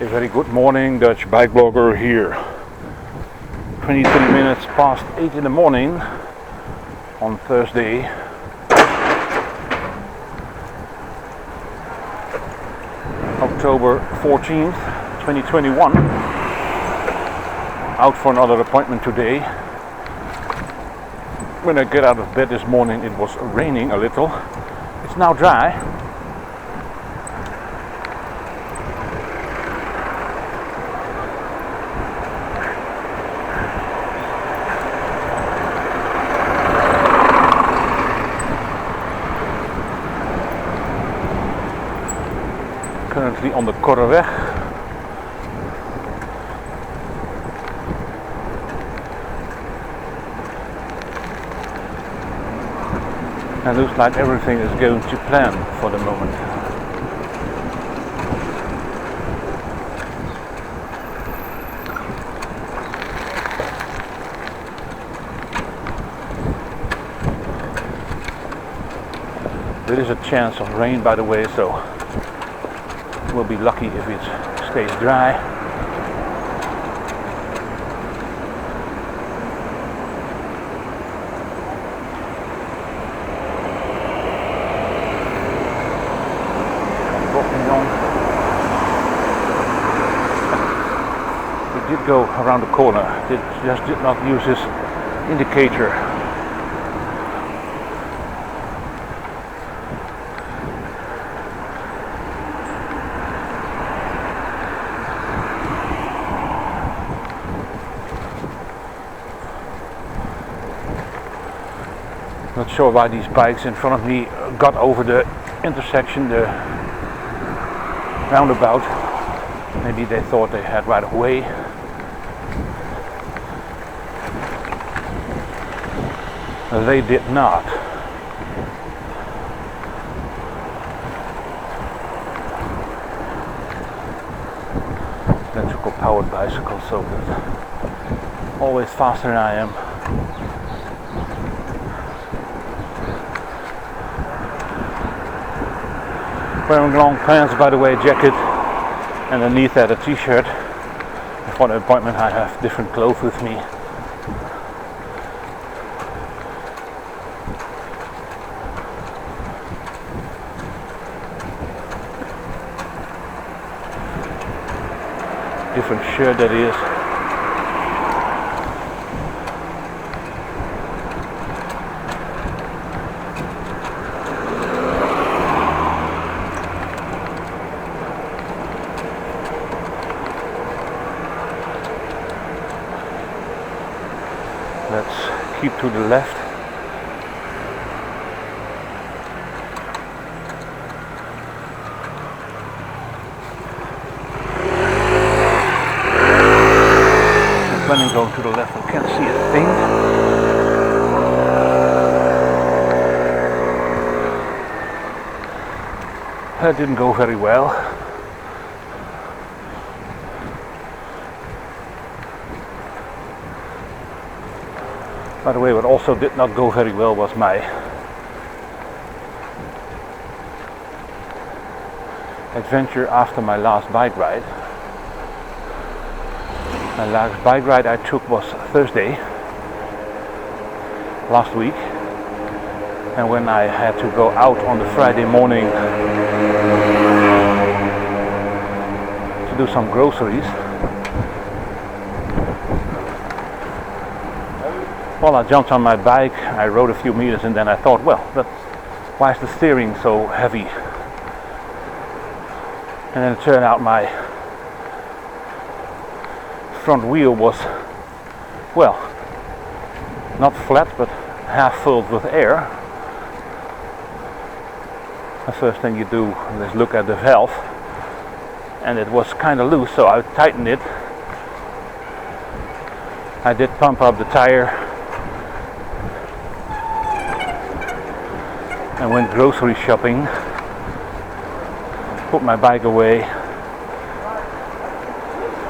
A very good morning, Dutch bike blogger here. 23 minutes past 8 in the morning on Thursday. October 14th, 2021. Out for another appointment today. When I get out of bed this morning it was raining a little. It's now dry. Currently on the Korreweg. And looks like everything is going to plan for the moment. There is a chance of rain, by the way, so we'll be lucky if it stays dry. We did go around the corner. Just did not use his indicator. Not sure why these bikes in front of me got over the intersection, the roundabout. Maybe they thought they had right of way. They did not. Electrical powered bicycle, so good. Always faster than I am. Wearing long pants, by the way, jacket, and underneath that a t-shirt. For the appointment I have different clothes with me. Different shirt that is. Let's keep to the left. I'm planning going to the left. I can't see a thing. That didn't go very well. By the way, what also did not go very well was my adventure after my last bike ride. My last bike ride I took was Thursday last week, and when I had to go out on the Friday morning to do some groceries, well, I jumped on my bike, I rode a few meters, and then I thought, well, why is the steering so heavy? And then it turned out my front wheel was, well, not flat, but half filled with air. The first thing you do is look at the valve, and it was kind of loose, so I tightened it. I did pump up the tire. I went grocery shopping, put my bike away,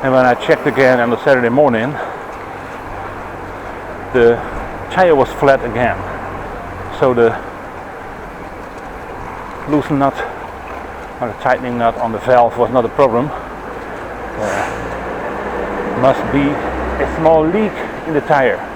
and when I checked again on the Saturday morning, the tire was flat again. So the loosen nut or the tightening nut on the valve was not a problem. must be a small leak in the tire.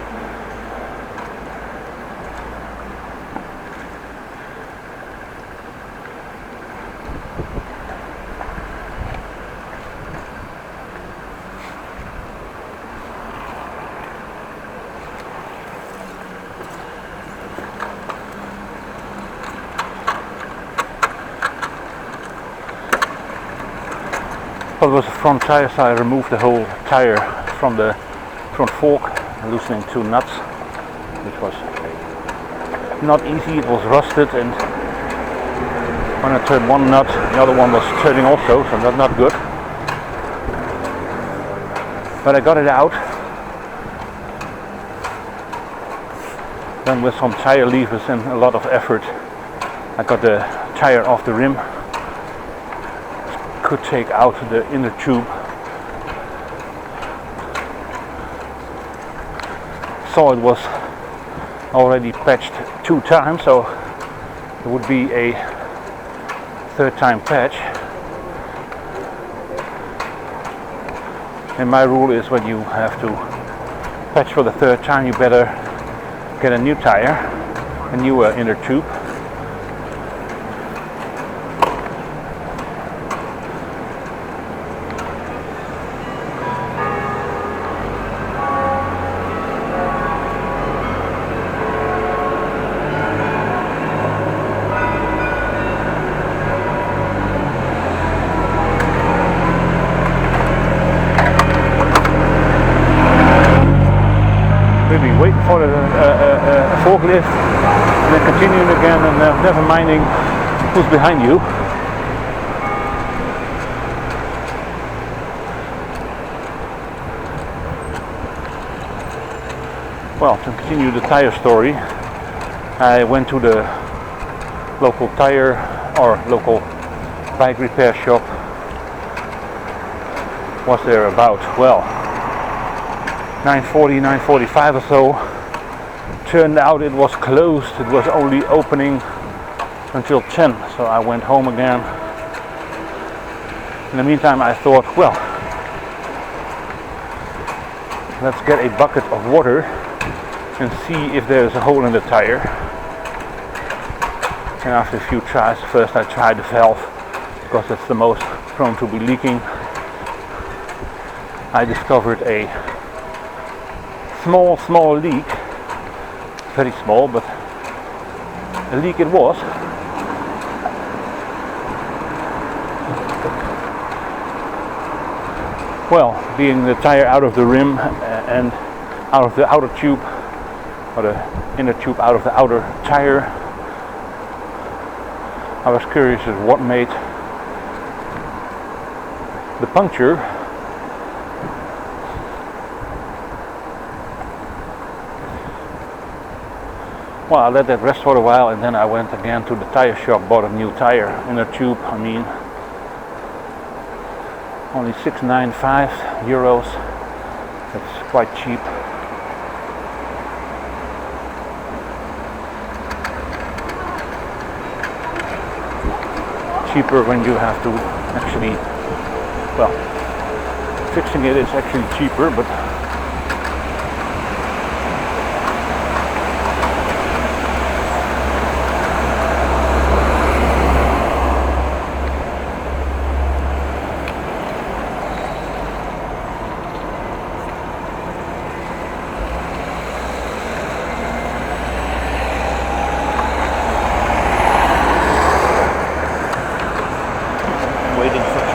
Well, it was the front tire, so I removed the whole tire from the front fork, loosening 2 nuts, which was not easy. It was rusted, and when I turned one nut, the other one was turning also, so that's not good. But I got it out. Then with some tire levers and a lot of effort, I got the tire off the rim. Could take out the inner tube. Saw it was already patched 2 times, so it would be a 3rd time patch. And my rule is when you have to patch for the 3rd time, you better get a new tire, a new inner tube. Waiting for a forklift, and then continuing again, and never minding who's behind you. Well, to continue the tire story, I went to the local tire or local bike repair shop. Was there about, well, 9:40, 9:45 or so. Turned out it was closed. It was only opening until 10, so I went home again. In the meantime, I thought, well, let's get a bucket of water and see if there's a hole in the tire. And after a few tries, first I tried the valve, because it's the most prone to be leaking. I discovered a small leak, very small, but a leak it was. Well, being the tire out of the rim and out of the outer tube, or the inner tube out of the outer tire, I was curious as what made the puncture. Well, I let that rest for a while, and then I went again to the tire shop, bought a new tire, inner tube, I mean. Only €6.95. That's quite cheap. Cheaper when you have to actually, well, fixing it is actually cheaper, but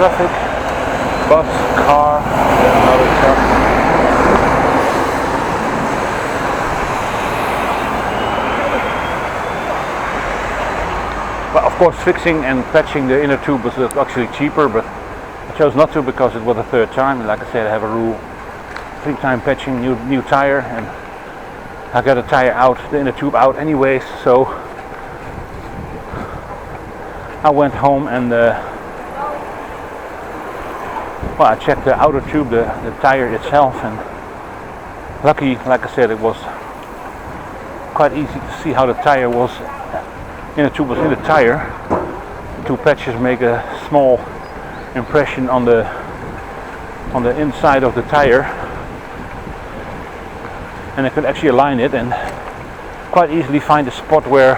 traffic, bus, car, then another truck. Well, of course, fixing and patching the inner tube was actually cheaper, but I chose not to because it was the 3rd time. Like I said, I have a rule: 3-time patching, new tire, and I got a tire out, the inner tube out anyways. So I went home and well, I checked the outer tube, the tire itself, and lucky, like I said, it was quite easy to see how the tire was, inner tube was in the tire. The 2 patches make a small impression on the on the inside of the tire, and I could actually align it and quite easily find a spot where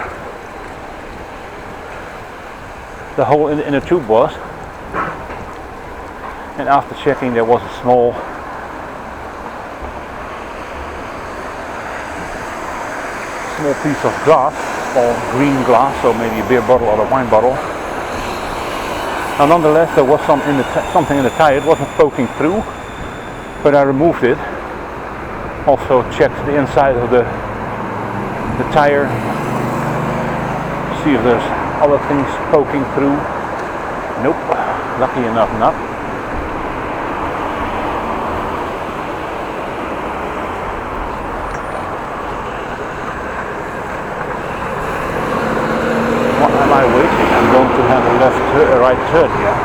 the hole in the inner tube was. And after checking, there was a small piece of glass, small green glass, so maybe a beer bottle or a wine bottle. Now nonetheless, there was something in the tire. It wasn't poking through, but I removed it. Also checked the inside of the tire, see if there's other things poking through. Nope, lucky enough not. What am I waiting? I'm going to have a right turn here.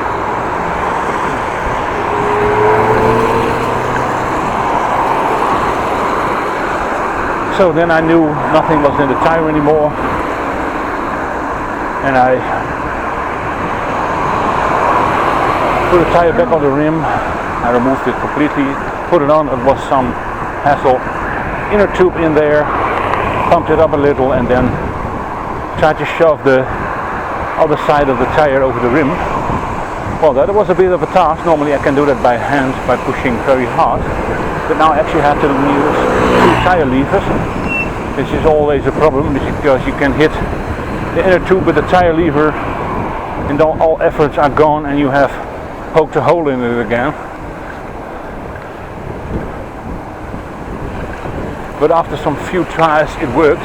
So then I knew nothing was in the tire anymore, and I put the tire back on the rim. I removed it completely, put it on. It was some hassle. Inner tube in there, pumped it up a little, and then tried to shove the other side of the tire over the rim. Well, that was a bit of a task. Normally I can do that by hand, by pushing very hard. But now I actually have to use 2 tire levers, which is always a problem because you can hit the inner tube with the tire lever and all efforts are gone and you have poked a hole in it again. But after some few tries it worked,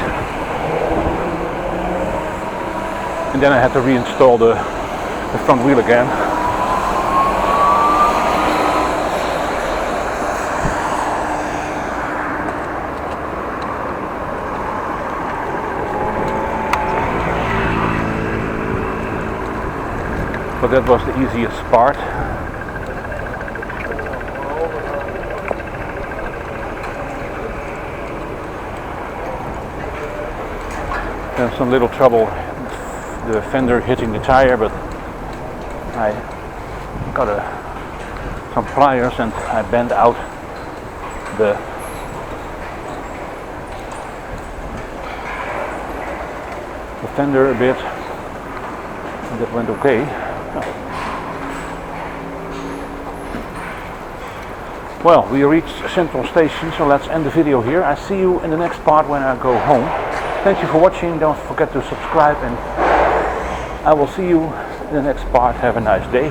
and then I had to reinstall the front wheel again. But that was the easiest part. There's some little trouble, the fender hitting the tire, but I got some pliers and I bent out the fender a bit, and that went okay. Well, we reached Central Station, so let's end the video here. I see you in the next part when I go home. Thank you for watching. Don't forget to subscribe, and I will see you in the next part. Have a nice day.